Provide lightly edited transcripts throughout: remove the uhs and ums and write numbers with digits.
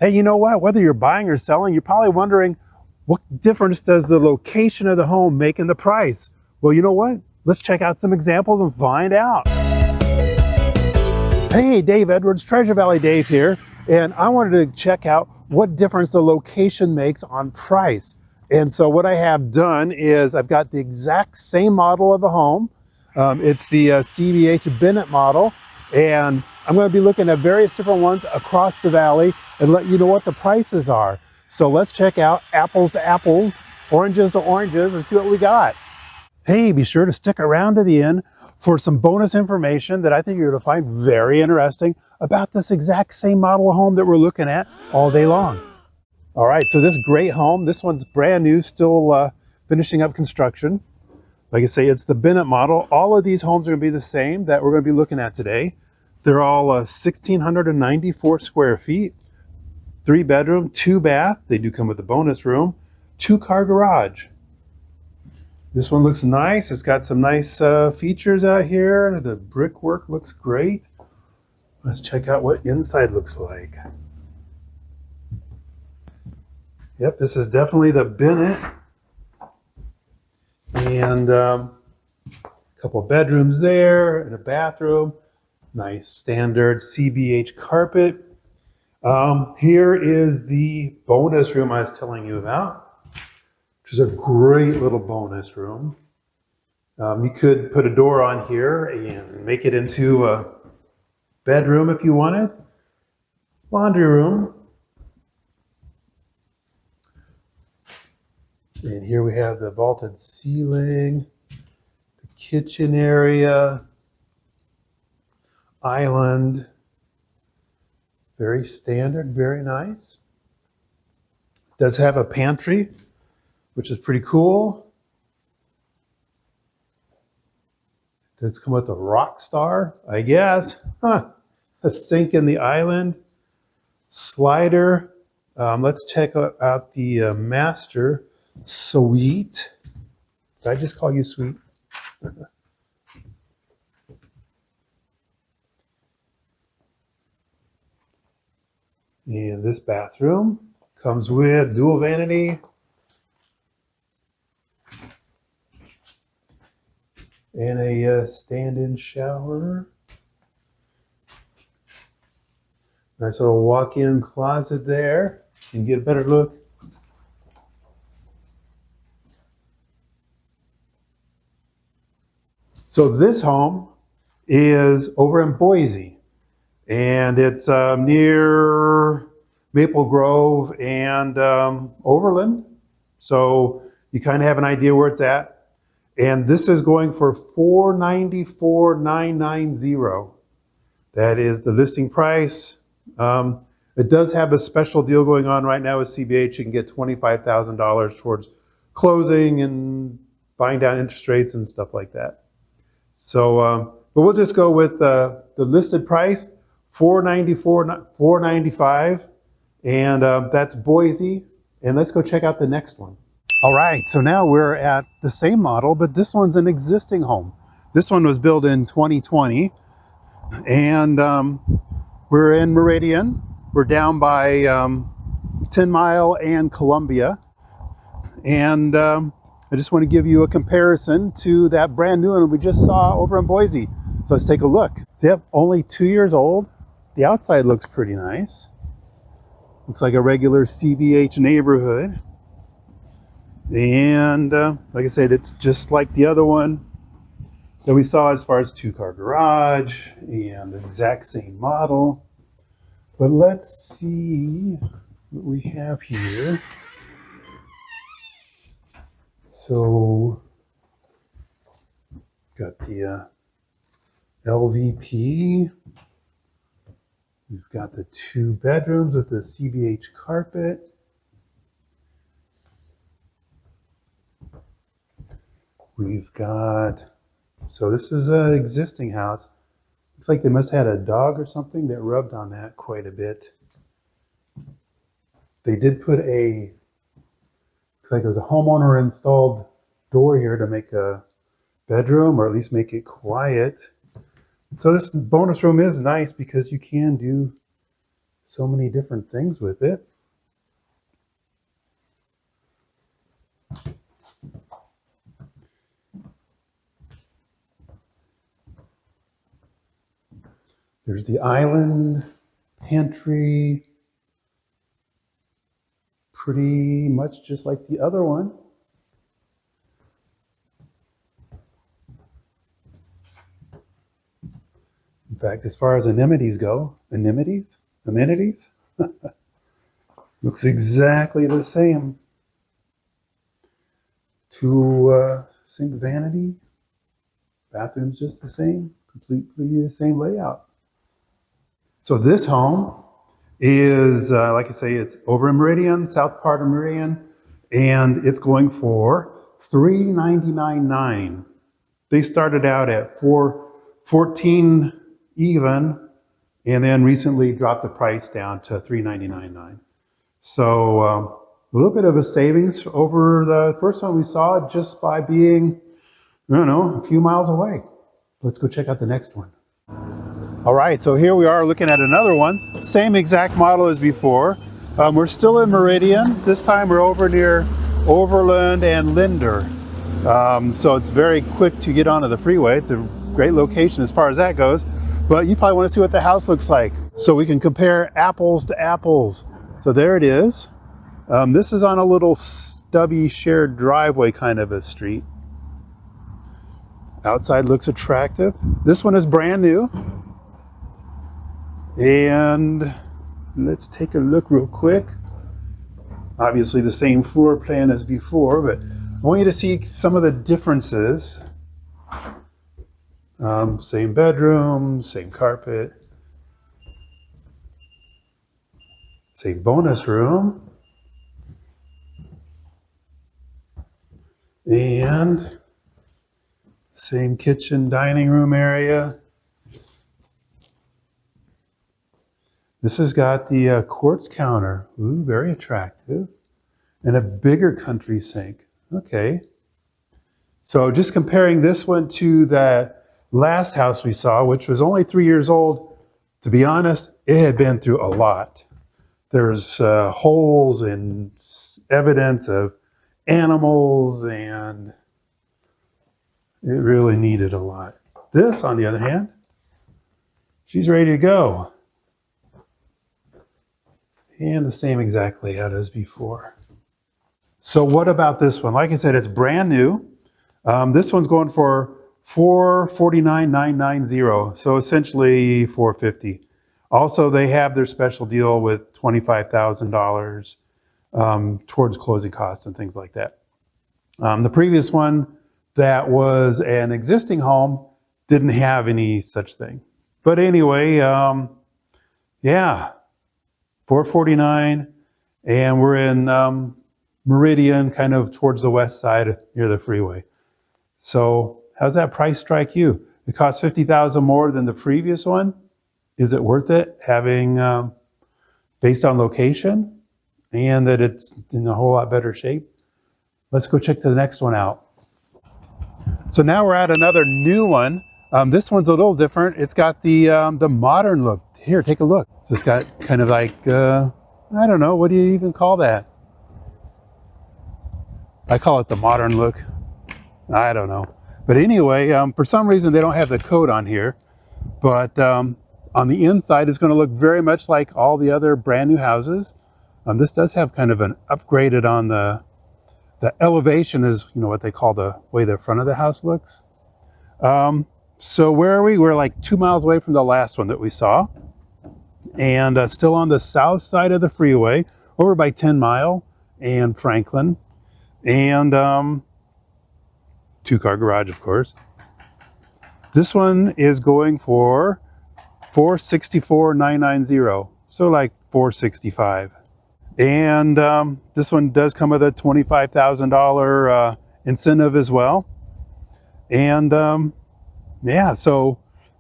Hey, you know what? Whether you're buying or selling, you're probably wondering, what difference does the location of the home make in the price? Well, you know what? Let's check out some examples and find out. Hey, Dave Edwards, Treasure Valley Dave here, and I wanted to check out what difference the location makes on price. And so what I have done is I've got the exact same model of a home. It's the CBH Bennett model, and I'm going to be looking at various different ones across the valley and let you know what the prices are. So let's check out apples to apples, oranges to oranges, and see what we got. Hey, be sure to stick around to the end for some bonus information that I think you're going to find very interesting about this exact same model of home that we're looking at all day long. All right, so this great home, this one's brand new, still finishing up construction. Like I say, it's the Bennett model. All of these homes are going to be the same that we're going to be looking at today. They're all 1,694 square feet, 3 bedroom, 2 bath. They do come with a bonus room, 2-car garage. This one looks nice. It's got some nice features out here. The brickwork looks great. Let's check out what inside looks like. Yep, this is definitely the Bennett. And a couple bedrooms there and a bathroom. Nice standard CBH carpet. Here is the bonus room I was telling you about, which is a great little bonus room. You could put a door on here and make it into a bedroom if you wanted. Laundry room. And here we have the vaulted ceiling, the kitchen area, island. Very standard, very nice. Does have a pantry, which is pretty cool. Does come with a rock star, I guess. Huh. A sink in the island. Slider. Let's check out the master suite. Did I just call you sweet? And this bathroom comes with dual vanity. And a stand-in shower. Nice little walk-in closet there. You can get a better look. So this home is over in Boise, and it's near Maple Grove and Overland. So you kind of have an idea where it's at. And this is going for $494,990. That is the listing price. It does have a special deal going on right now with CBH. You can get $25,000 towards closing and buying down interest rates and stuff like that. So, but we'll just go with the listed price, $495, and that's Boise. And let's go check out the next one. All right, so now we're at the same model, but this one's an existing home. This one was built in 2020, and we're in Meridian. We're down by 10 Mile and Columbia. And I just want to give you a comparison to that brand new one we just saw over in Boise. So let's take a look. So, yep, only 2 years old. The outside looks pretty nice. Looks like a regular CBH neighborhood. And like I said, it's just like the other one that we saw as far as 2-car garage and the exact same model. But let's see what we have here. So, got the LVP. We've got the 2 bedrooms with the CBH carpet. We've got, so this is an existing house. Looks like they must have had a dog or something that rubbed on that quite a bit. They did put a, looks like it was a homeowner installed door here to make a bedroom, or at least make it quiet. So this bonus room is nice because you can do so many different things with it. There's the island, pantry, pretty much just like the other one. In fact, as far as amenities go, amenities, looks exactly the same. Two sink vanity, bathroom's just the same, completely the same layout. So this home is, like I say, it's over in Meridian, south part of Meridian, and it's going for $399,900. They started out at $414 even, and then recently dropped the price down to $399,900. So a little bit of a savings over the first one we saw just by being, I don't know, a few miles away. Let's go check out the next one. All right, so here we are looking at another one. Same exact model as before. We're still in Meridian. This time we're over near Overland and Linder. So it's very quick to get onto the freeway. It's a great location as far as that goes. But you probably want to see what the house looks like so we can compare apples to apples. So there it is. This is on a little stubby shared driveway kind of a street. Outside looks attractive. This one is brand new. And let's take a look real quick. Obviously the same floor plan as before, but I want you to see some of the differences. Same bedroom, same carpet, same bonus room, and same kitchen dining room area. This has got the quartz counter. Ooh, very attractive. And a bigger country sink. Okay. So just comparing this one to the last house we saw, which was only 3 years old, to be honest, it had been through a lot. There's holes and evidence of animals, and it really needed a lot. This, on the other hand, she's ready to go. And the same exact layout as before. So what about this one? Like I said, it's brand new. This one's going for $449,990. So essentially $450. Also, they have their special deal with $25,000 towards closing costs and things like that. The previous one that was an existing home didn't have any such thing. But anyway, yeah. $449, and we're in Meridian, kind of towards the west side near the freeway. So how's that price strike you? It costs $50,000 more than the previous one. Is it worth it, having based on location and that it's in a whole lot better shape? Let's go check the next one out. So now we're at another new one. This one's a little different. It's got the modern look. Here, take a look. So it's got kind of like, I don't know, what do you even call that? I call it the modern look. I don't know. But anyway, for some reason they don't have the code on here. But on the inside, it's going to look very much like all the other brand new houses. This does have kind of an upgraded on the elevation is, you know, what they call the way the front of the house looks. So where are we? We're like 2 miles away from the last one that we saw. And still on the south side of the freeway, over by 10 Mile and Franklin. And 2-car garage, of course. This one is going for $464,990. So like $465. And this one does come with a $25,000 incentive as well. And yeah, so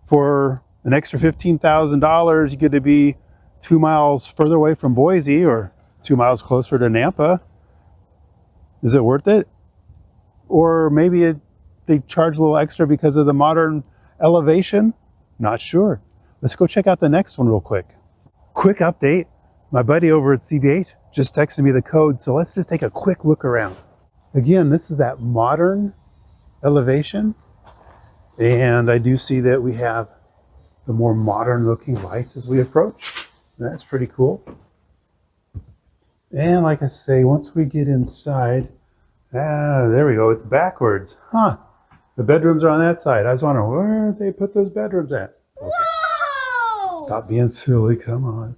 for an extra $15,000, you get to be 2 miles further away from Boise or 2 miles closer to Nampa. Is it worth it? Or maybe they charge a little extra because of the modern elevation? Not sure. Let's go check out the next one real quick. quick update. My buddy over at CBH just texted me the code, so let's just take a quick look around. Again, this is that modern elevation, and I do see that we have the more modern looking lights as we approach. That's pretty cool. And like I say, once we get inside, there we go, it's backwards. Huh, the bedrooms are on that side. I was wondering, where they put those bedrooms at? Okay. Whoa! Stop being silly, come on.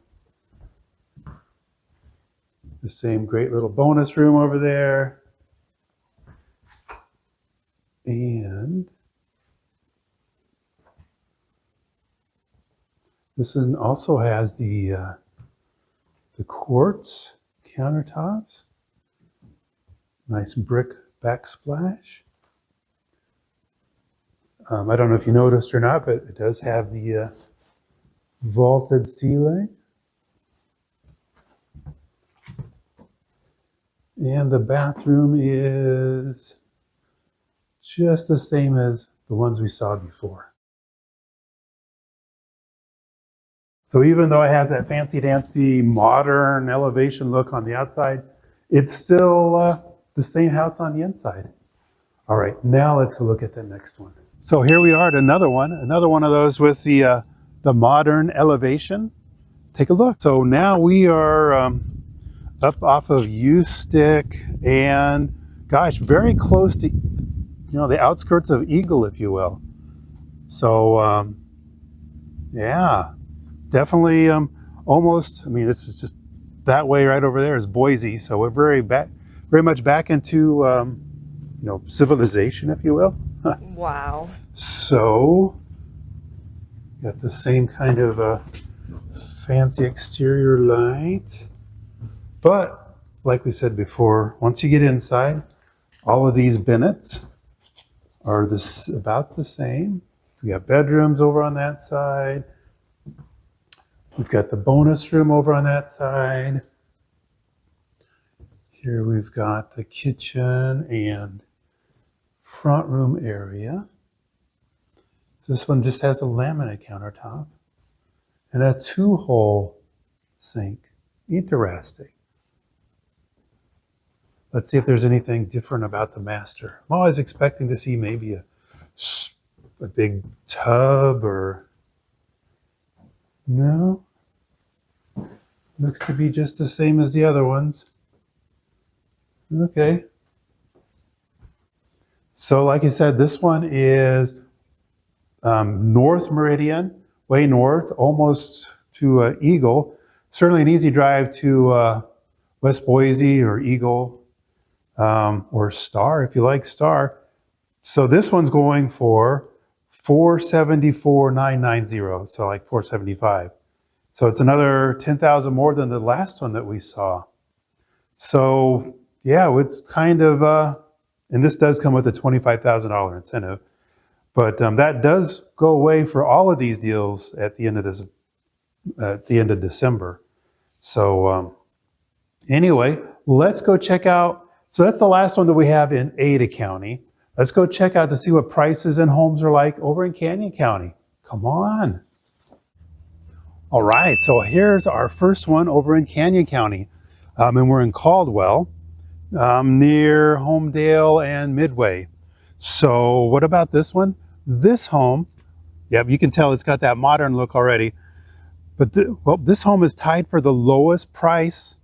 The same great little bonus room over there. And this one also has the quartz countertops. Nice brick backsplash. I don't know if you noticed or not, but it does have the vaulted ceiling. And the bathroom is just the same as the ones we saw before. So even though it has that fancy-dancy modern elevation look on the outside, it's still the same house on the inside. All right, now let's go look at the next one. So here we are at another one of those with the modern elevation. Take a look. So now we are up off of U-Stick and, gosh, very close to, the outskirts of Eagle, if you will. So yeah, definitely almost, I mean, this is just that way right over there is Boise. So we're very much back into, civilization, if you will. Wow. So, got the same kind of fancy exterior light. But, like we said before, once you get inside, all of these Bennett's are about the same. We got bedrooms over on that side. We've got the bonus room over on that side. Here we've got the kitchen and front room area. So this one just has a laminate countertop and a 2-hole sink. Interesting. Let's see if there's anything different about the master. I'm always expecting to see maybe a big tub or... No. Looks to be just the same as the other ones. Okay. So like I said, this one is North Meridian, way north, almost to Eagle. Certainly an easy drive to West Boise or Eagle or Star, if you like Star. So this one's going for $474,990, so like $475. So it's another $10,000 more than the last one that we saw. So yeah, it's kind of, and this does come with a $25,000 incentive. But that does go away for all of these deals at the end of December. So anyway, let's go check out. So that's the last one that we have in Ada County. Let's go check out to see what prices and homes are like over in Canyon County. Come on. All right, so here's our first one over in Canyon County. And we're in Caldwell, near Homedale and Midway. So what about this one? This home, yeah, you can tell it's got that modern look already. But this home is tied for the lowest price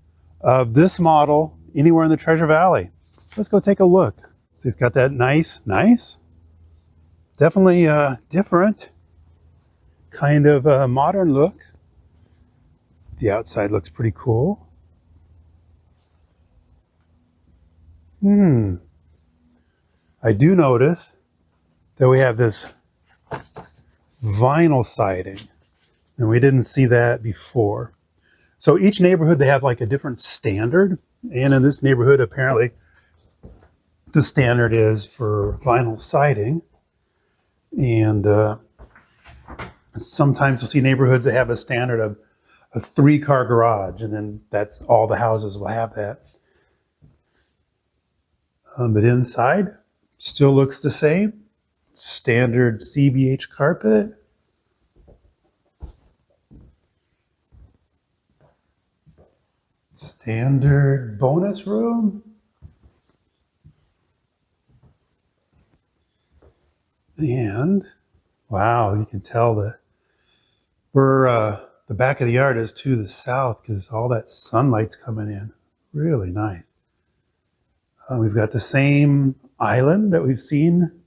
of this model anywhere in the Treasure Valley. Let's go take a look. So it's got that nice, definitely different kind of modern look. The outside looks pretty cool. I do notice that we have this vinyl siding, and we didn't see that before. So each neighborhood, they have like a different standard, and in this neighborhood, apparently, the standard is for vinyl siding. And sometimes you'll see neighborhoods that have a standard of a 3-car garage, and then that's all the houses will have that. But inside, still looks the same. Standard CBH carpet. Standard bonus room. And wow, you can tell that the back of the yard is to the south because all that sunlight's coming in. Really nice. We've got the same island that we've seen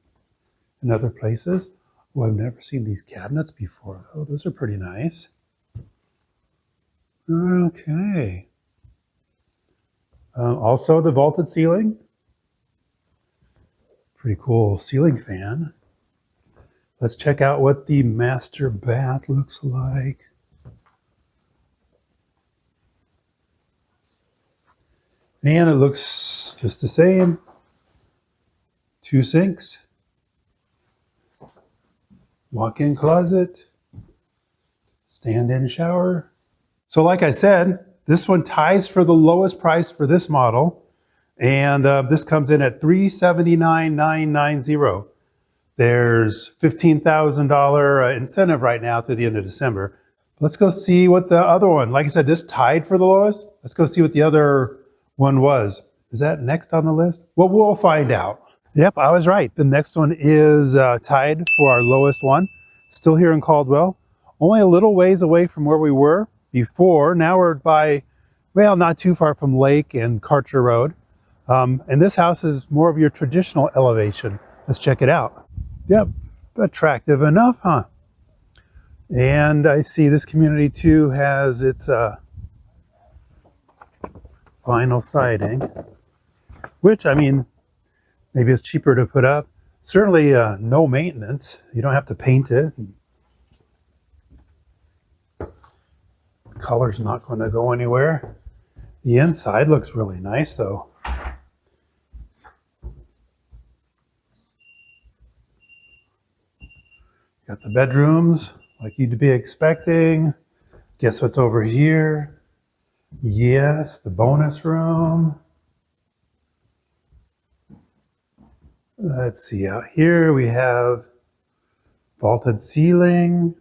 in other places. Oh, I've never seen these cabinets before. Oh, those are pretty nice. Okay. Also the vaulted ceiling. Pretty cool ceiling fan. Let's check out what the master bath looks like. And it looks just the same. 2 sinks. Walk-in closet. Stand-in shower. So like I said, this one ties for the lowest price for this model. And this comes in at $379,990. There's $15,000 incentive right now through the end of December. Let's go see what the other one, like I said, this tied for the lowest. Let's go see what the other one was. Is that next on the list? Well, we'll find out. Yep, I was right. The next one is tied for our lowest one. Still here in Caldwell. Only a little ways away from where we were before. Now we're by, well, not too far from Lake and Karcher Road. And this house is more of your traditional elevation. Let's check it out. Yep, attractive enough, huh? And I see this community too has its vinyl siding, which, I mean, maybe it's cheaper to put up. Certainly no maintenance. You don't have to paint it. The color's not going to go anywhere. The inside looks really nice though. Got the bedrooms like you'd be expecting. Guess what's over here? Yes, the bonus room. Let's see, out here we have vaulted ceiling,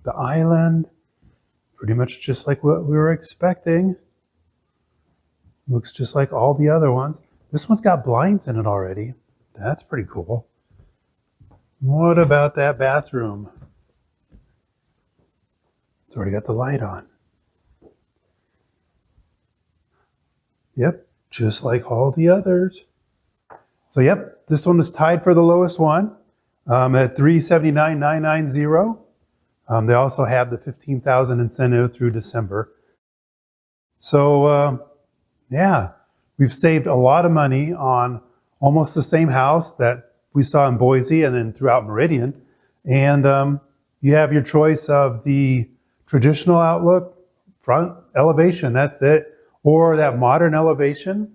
the island, pretty much just like what we were expecting. Looks just like all the other ones. This one's got blinds in it already. That's pretty cool. What about that bathroom? It's already got the light on. Yep, just like all the others. So yep, this one is tied for the lowest one at $379,990. They also have the $15,000 incentive through December. So yeah, we've saved a lot of money on almost the same house that we saw in Boise and then throughout Meridian. And you have your choice of the traditional outlook, front elevation, that's it, or that modern elevation,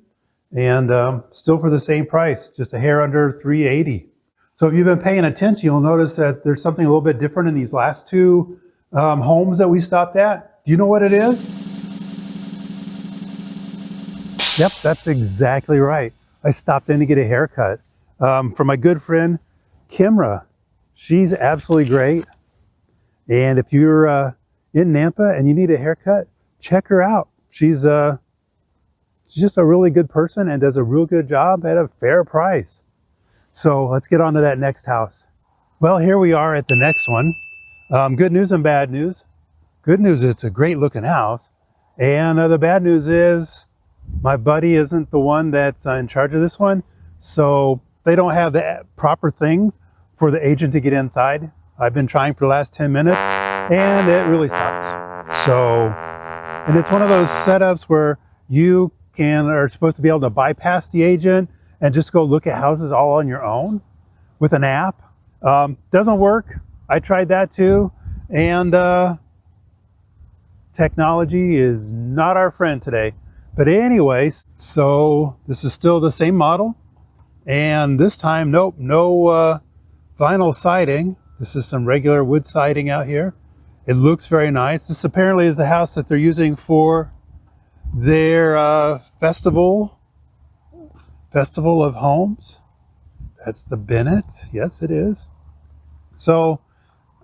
and still for the same price, just a hair under $380. So if you've been paying attention, you'll notice that there's something a little bit different in these last two homes that we stopped at. Do you know what it is? Yep, that's exactly right. I stopped in to get a haircut from my good friend, Kimra. She's absolutely great. And if you're in Nampa and you need a haircut, check her out. She's just a really good person and does a real good job at a fair price. So let's get on to that next house. Well, here we are at the next one. Good news and bad news. Good news, it's a great looking house. And the bad news is my buddy isn't the one that's in charge of this one. So they don't have the proper things for the agent to get inside. I've been trying for the last 10 minutes and it really sucks. So, and it's one of those setups where you are supposed to be able to bypass the agent and just go look at houses all on your own with an app. Doesn't work. I tried that too. And technology is not our friend today. But anyways, so this is still the same model. And this time, nope, no vinyl siding. This is some regular wood siding out here. It looks very nice. This apparently is the house that they're using for their festival of homes. That's the Bennett. Yes, it is. So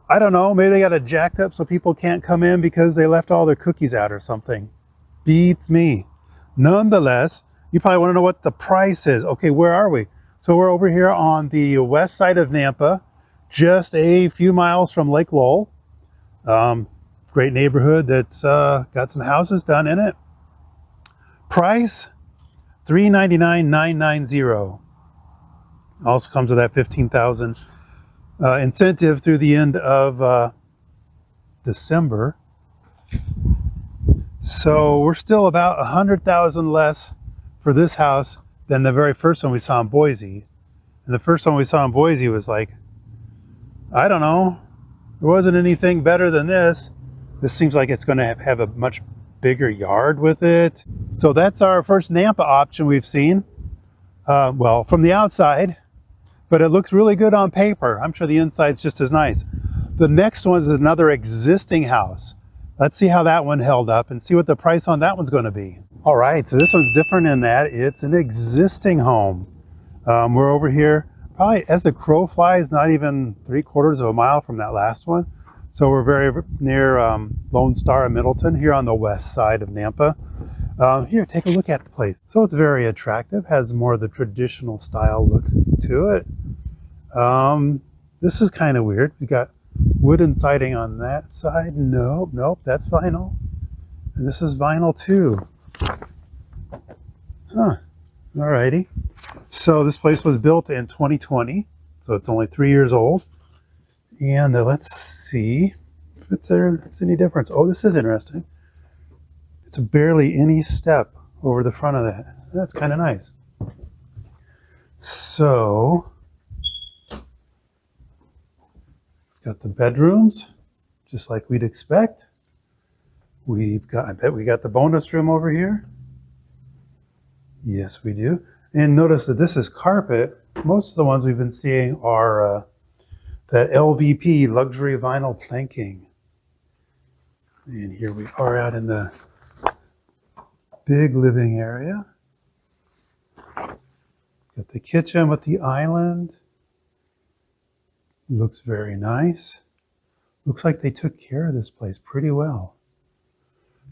I don't know, maybe they got it jacked up so people can't come in because they left all their cookies out or something. beats me. Nonetheless, you probably want to know what the price is. Okay, where are we? So we're over here on the west side of Nampa, just a few miles from Lake Lowell. Great neighborhood that's got some houses done in it. Price, $399,990. Also comes with that $15,000 incentive through the end of December. So we're still about $100,000 less for this house than the very first one we saw in Boise. And the first one we saw in Boise was like, I don't know, there wasn't anything better than this. This seems like it's going to have a much bigger yard with it. So that's our first Nampa option we've seen. Well, from the outside, but it looks really good on paper. I'm sure the inside's just as nice. The next one is another existing house. Let's see how that one held up and see what the price on that one's going to be. All right, so this one's different in that it's an existing home. We're over here, probably as the crow flies, not even 3/4 of a mile from that last one. So we're very near Lone Star and Middleton, here on the west side of Nampa. Here, take a look at the place. So it's very attractive, has more of the traditional style look to it. This is kind of weird. We got wooden siding on that side. Nope, that's vinyl. And this is vinyl too. Huh, alrighty. So this place was built in 2020, so it's only 3 years old. And let's see if it's any difference. Oh, this is interesting. It's barely any step over the front of that. That's kind of nice. So, got the bedrooms, just like we'd expect. I bet we got the bonus room over here. Yes, we do. And notice that this is carpet. Most of the ones we've been seeing are that LVP, luxury vinyl planking. And here we are out in the big living area. Got the kitchen with the island. Looks very nice. Looks like they took care of this place pretty well.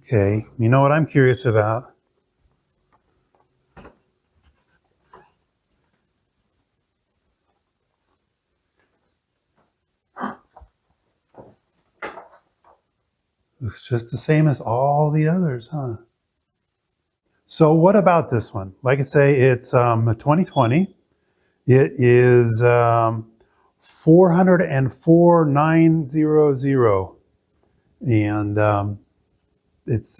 Okay, you know what I'm curious about? Looks just the same as all the others, huh? So what about this one? Like I say, it's a 2020. It is 404,900, and it's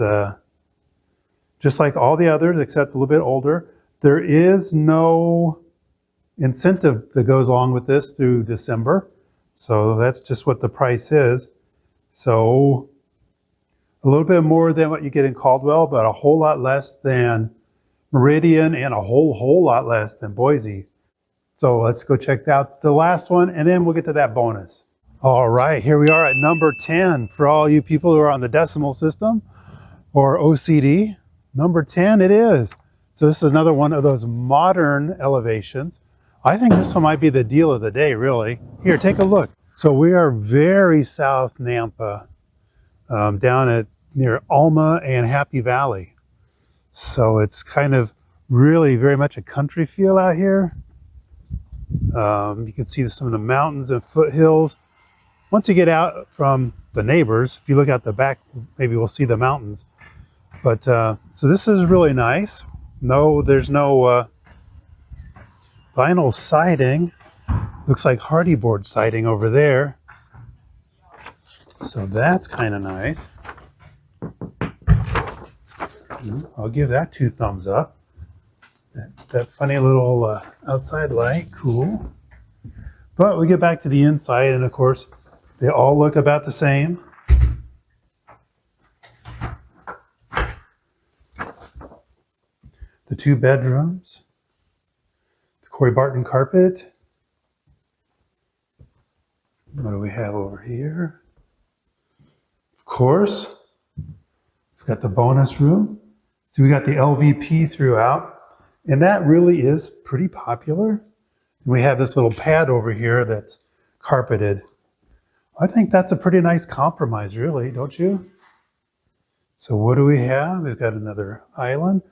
just like all the others, except a little bit older. There is no incentive that goes along with this through December, so that's just what the price is. So a little bit more than what you get in Caldwell, but a whole lot less than Meridian and a whole lot less than Boise. So let's go check out the last one, and then we'll get to that bonus. All right, here we are at number 10 for all you people who are on the decimal system or OCD. Number 10 it is. So this is another one of those modern elevations. I think this one might be the deal of the day, really. Here, take a look. So we are very south Nampa, down at near Alma and Happy Valley. So it's kind of really very much a country feel out here. You can see some of the mountains and foothills. Once you get out from the neighbors, if you look out the back, maybe we'll see the mountains. But so this is really nice. No, there's no vinyl siding. Looks like hardy board siding over there. So that's kind of nice. I'll give that 2 thumbs up. That funny little outside light, cool. But we get back to the inside, and of course, they all look about the same. The 2 bedrooms, the Corey Barton carpet. What do we have over here? Of course, we've got the bonus room. So we got the LVP throughout. And that really is pretty popular. And we have this little pad over here that's carpeted. I think that's a pretty nice compromise, really, don't you? So what do we have? We've got another island.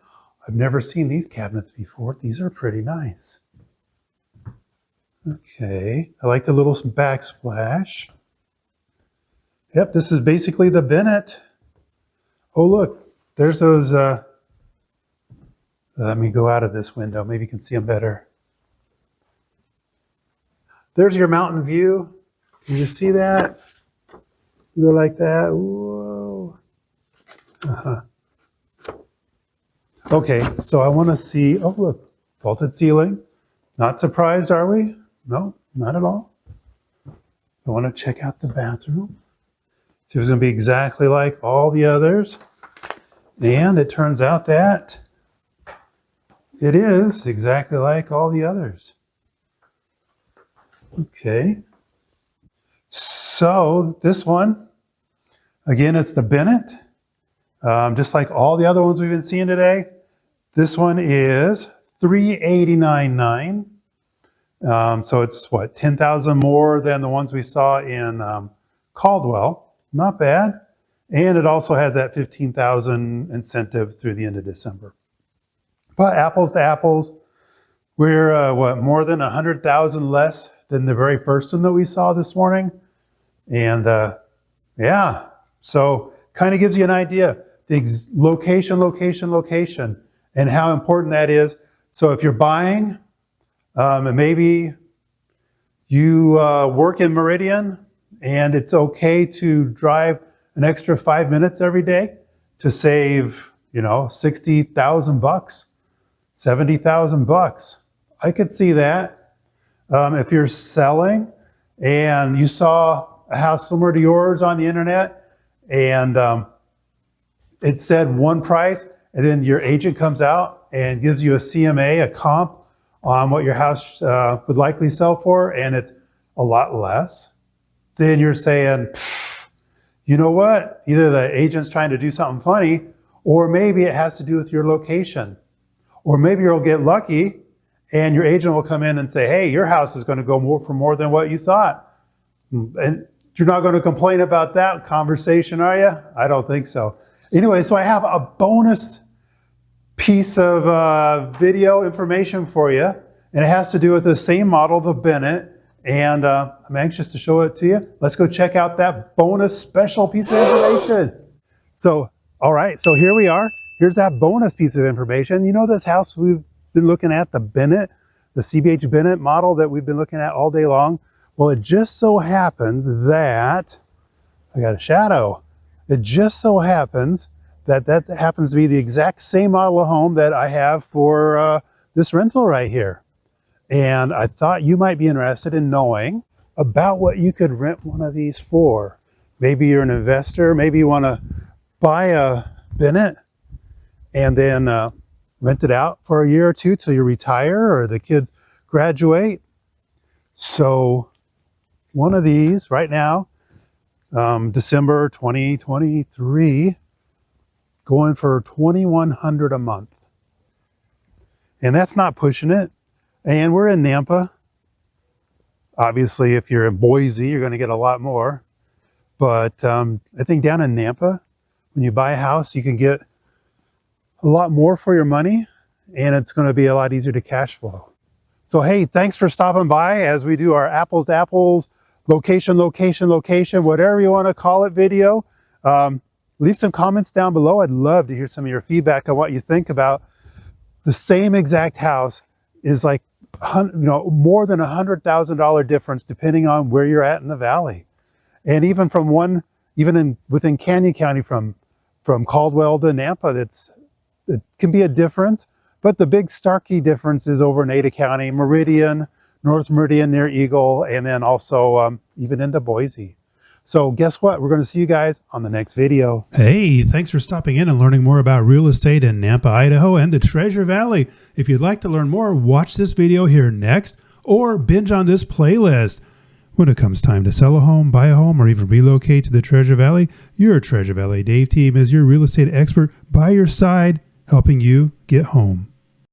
I've never seen these cabinets before. These are pretty nice. Okay, I like the little backsplash. Yep, this is basically the Bennett. Oh, look, there's those, let me go out of this window. Maybe you can see them better. There's your mountain view. Can you see that? You go like that. Whoa. Okay, so I want to see, oh, look, vaulted ceiling. Not surprised, are we? No, not at all. I want to check out the bathroom. See if it's going to be exactly like all the others. And it turns out that it is exactly like all the others. Okay. So this one, again, it's the Bennett. Just like all the other ones we've been seeing today. This one is $389,900. So it's what, 10,000 more than the ones we saw in Caldwell. Not bad. And it also has that 15,000 incentive through the end of December. But apples to apples, we're what, more than 100,000 less than the very first one that we saw this morning. And yeah, so kind of gives you an idea. The location, and how important that is. So if you're buying, and maybe you work in Meridian, and it's okay to drive an extra 5 minutes every day to save, you know, 60,000 bucks, 70,000 bucks. I could see that. If you're selling and you saw a house similar to yours on the internet, and it said one price, and then your agent comes out and gives you a CMA, a comp, on what your house would likely sell for, and it's a lot less, then you're saying, you know what? Either the agent's trying to do something funny, or maybe it has to do with your location. Or maybe you'll get lucky and your agent will come in and say, hey, your house is going to go for more than what you thought. And you're not going to complain about that conversation, are you? I don't think so. Anyway, so I have a bonus piece of video information for you, and it has to do with the same model, the Bennett, and I'm anxious to show it to you. Let's go check out that bonus special piece of information. So, all right, so here we are. Here's that bonus piece of information. You know this house we've been looking at, the Bennett, the CBH Bennett model that we've been looking at all day long? Well, it just so happens that, I got a shadow. It just so happens that that happens to be the exact same model of home that I have for this rental right here. And I thought you might be interested in knowing about what you could rent one of these for. Maybe you're an investor, maybe you want to buy a Bennett and then rent it out for a year or two till you retire or the kids graduate. So one of these right now, December 2023, going for $2,100 a month. And that's not pushing it. And we're in Nampa. Obviously, if you're in Boise, you're going to get a lot more. But I think down in Nampa, when you buy a house, you can get a lot more for your money, and it's going to be a lot easier to cash flow. So, hey, thanks for stopping by as we do our apples to apples, location, whatever you want to call it video. Leave some comments down below. I'd love to hear some of your feedback on what you think about the same exact house is like, you know, more than $100,000 difference depending on where you're at in the valley. And even from within Canyon County, from Caldwell to Nampa, it can be a difference. But the big Starkey difference is over in Ada County, Meridian, North Meridian near Eagle, and then also even into Boise. So guess what? We're going to see you guys on the next video. Hey, thanks for stopping in and learning more about real estate in Nampa, Idaho and the Treasure Valley. If you'd like to learn more, watch this video here next or binge on this playlist. When it comes time to sell a home, buy a home, or even relocate to the Treasure Valley, your Treasure Valley Dave team is your real estate expert by your side, helping you get home.